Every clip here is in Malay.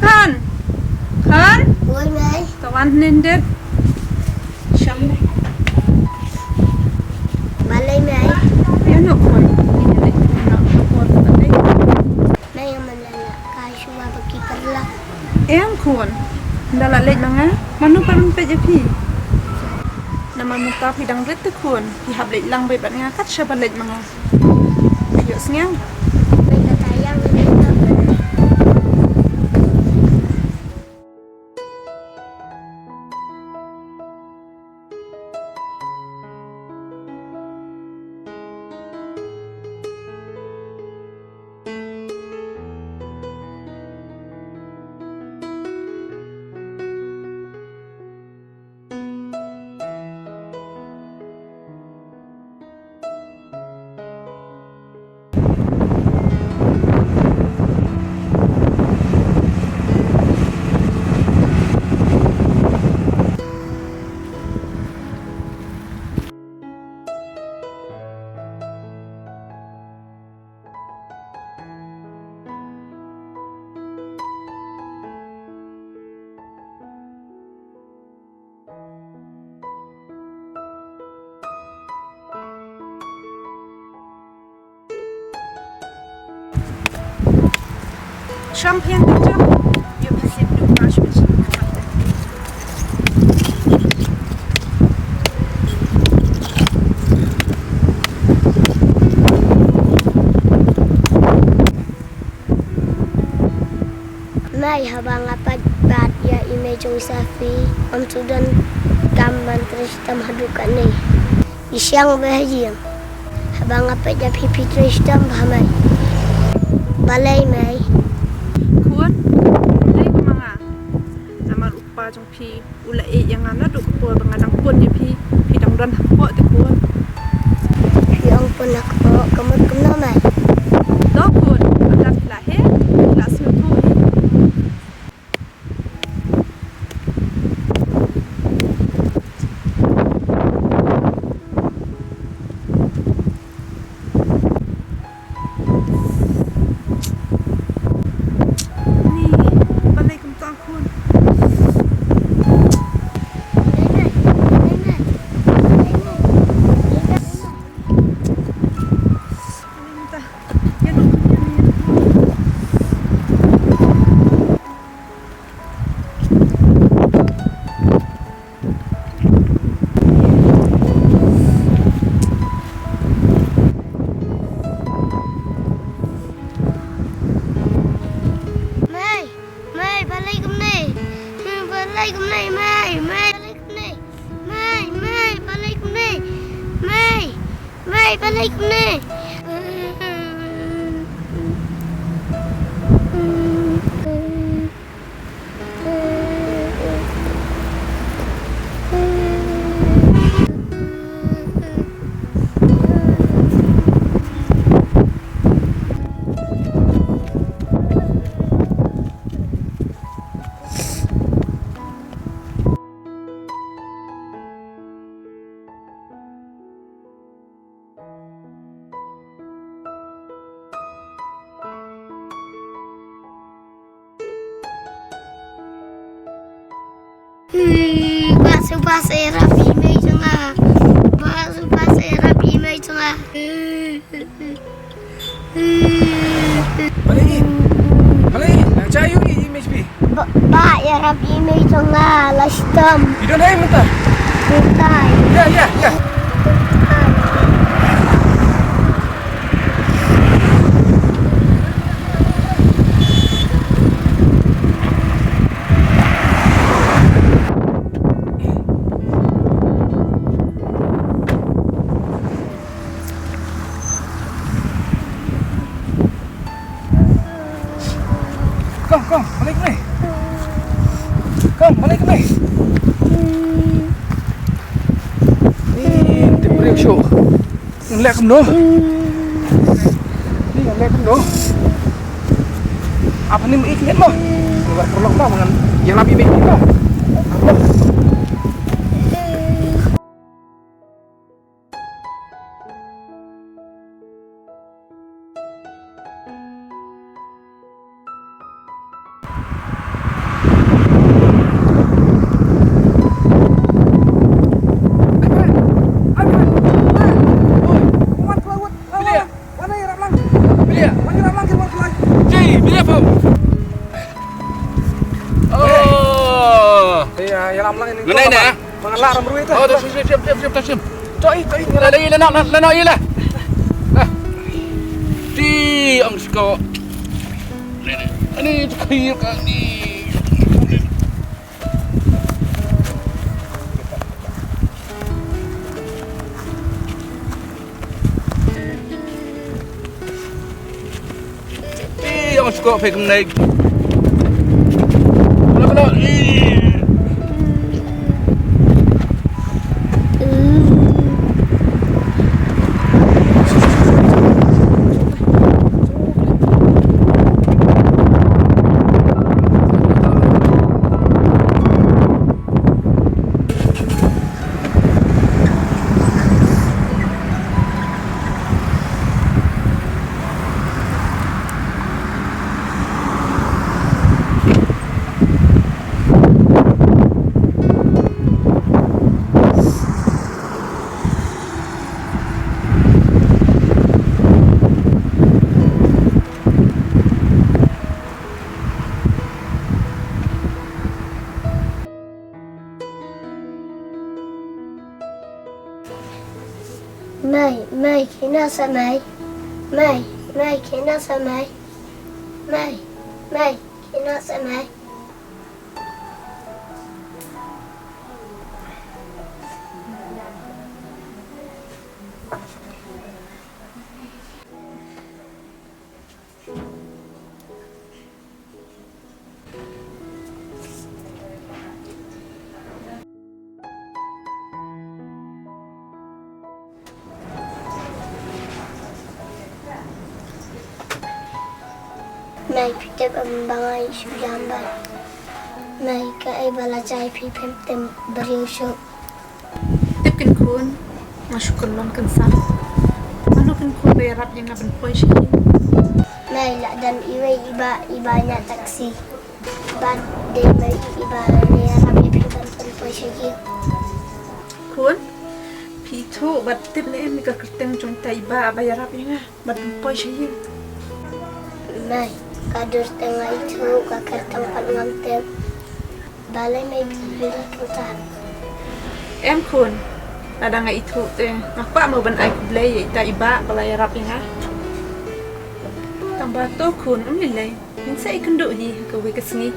Khan. Khan. Ôi mày. Tawan nindet. Syam. Balay mày. Yan o kon. Inilit ko na kon tadi. Mày mình là cái số ba bagi kerla. Em kon. Dalalay mga. Manu parang pejapi. Naman muta pidang rit te kon. Ihablit lang bay nga kat siya balit mga. Ayos nga. Mày là tayang ini. Champion jam. Yo pasip du crash mit. Mày habang apat bat ya image Safi om sudan gamban tristam hadukan ni. Isyang bahajiyang. Habang apat ya pipi tristam bahamay. Balay mày. Kuan. Lay ko mga. Naman upa jong pi. Ula e yang ana duk po bangadang pun ya pi. Pidang ran hakpo te kuan. Yang pun nak bawa kemud kemana? Do kuan. Adat lahe. La sutu. Balik ni. Bakso rapi mai chunga. Bakso rapi mai chunga. Balai, nak cayu ni image pi. Ba ya rapi mai chunga lastam. Idon hai mentah. Bukai. Ya. Kom, balik ni. Kom, balik ni. Ni tempat show. Ngelak kem doh. Ni ngelak kem doh. Apa ni ikhlas doh? Enggak perlu doh dengan yang lebih baik doh. Apa? Hey, be careful. Oh. Ya làm lăng ini. Lần này nè. Mga laram ruit. Oh, siap. Toi. Lagi nak ialah. Di ang sko. Ini kecil kan ni. Ang sko phải cầm này. Kalau Mai, kena samai. Mai, kena samai. Mai, kena samai. Mai kita membangai sujamban. Mai kai balacai pipem tem beriusuk. تبكن كون ما شكر لهم كنسان منو كنكون بيراب ينا بنقوي شيء Mai la dan ibanya taksi. Ban de mai iba ne rabi pipem tem poisegi. كون بيتو بتبني امي كرتين جون تايبا بيراب ينا بنقوي شيء Mai kadur tengah itu kakak tempat ngantem. Balai mai beli kita. em kun ada ngai itu teh ngapa mau ban ai kublai ta iba balai rapinga tambah to kun umilai min sai kendo hi ka we kasngi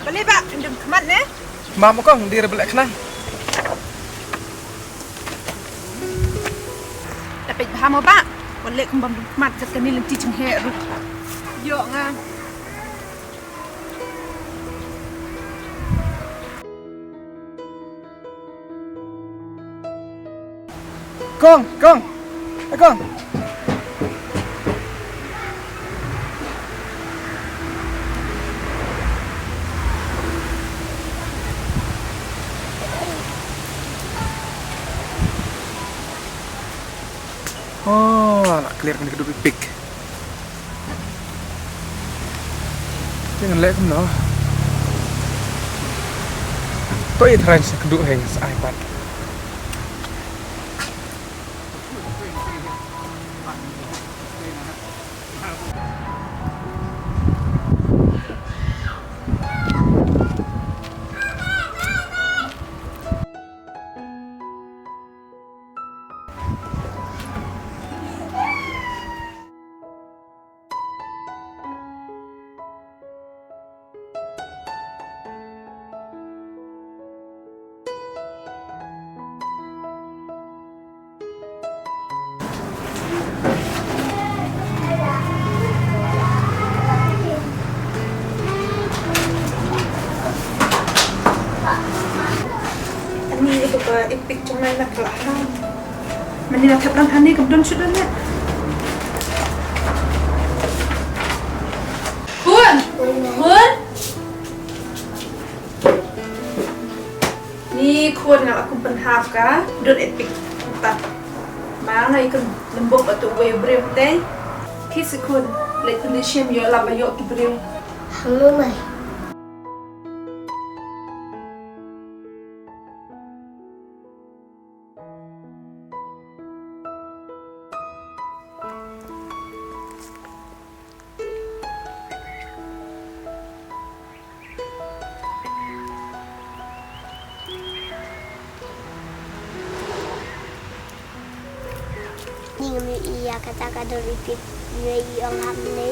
Boleh pak, pinjam kemat ne? Mam kong di rebelek kena. Dapat paham apa? Boleh kembang kemat sekali lenti cenghe ru. Yo nga. Kong. Oh, nak clear kan kedua pipik. Jangan lek kum no. Toi trans kedua heng sa iPad. Ini itu ke ipik cuma nak kelahan. Mending nak teplang hani kemudian sudah ni. sekur ngal aku penhap ka dot epic tak mana ikon lembok atau way brem teh ki sekur le kunisiam yo la bayo ki brem Halo mai. Ni ngami iya kata-kata repeat yai ang hamne.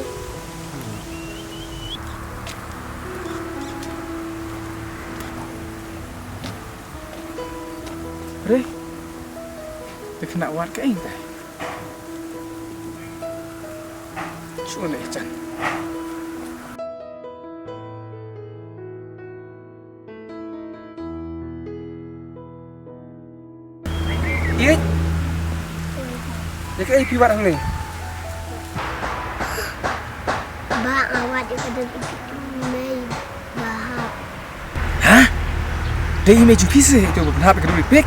Re, dia kena wat ke aing tah. Cuma leh chan. Iya. Ya ke aing piwat ang ni. Ba awat dia kata repeat mai bahap. Hah? Dia imej ju pise itu berhap ke dulu pek.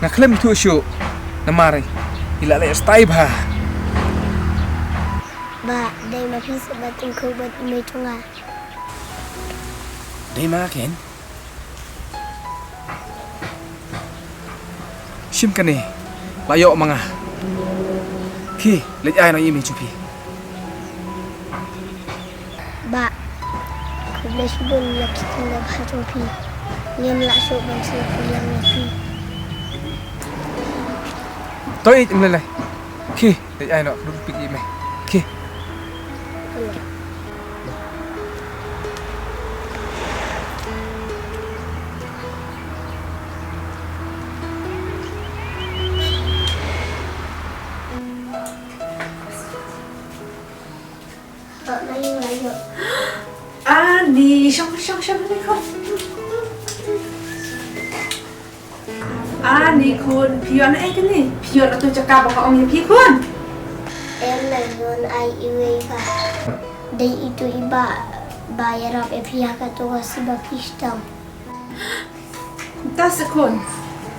Nak klaim tu show. Namare. Ila le stay bah. Ba dai ma pis batin ko bat mai tunga. Dia makan. Sim kan ni. Layo mangah. Ki, lej ai no imej ju pi. Ba ko ble subun lak setengah bahasa pi. Ngem lak so bang se pulang pi. Tôi im lên này. Khi để ai nọ đúng bị mày. Khi. Nay lại rồi. Ani syang ni kon Ani kun pion kan ni pion atau cakap baka ong pi kun Em là luôn ai yêu ba. Đây itu iba bayar apa pihak atau sebab pistam. ta sekon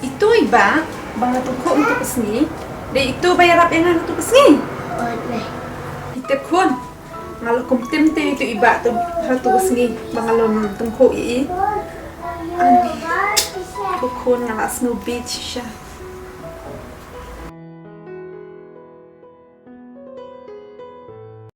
itu iba bang tu ko untuk pesni de itu bayar apa yang tu pesni Oh nih. kita kun ngal komtem te itu iba tu ratu pesni bang alon tengko i ani ko kun ngal asno beach sha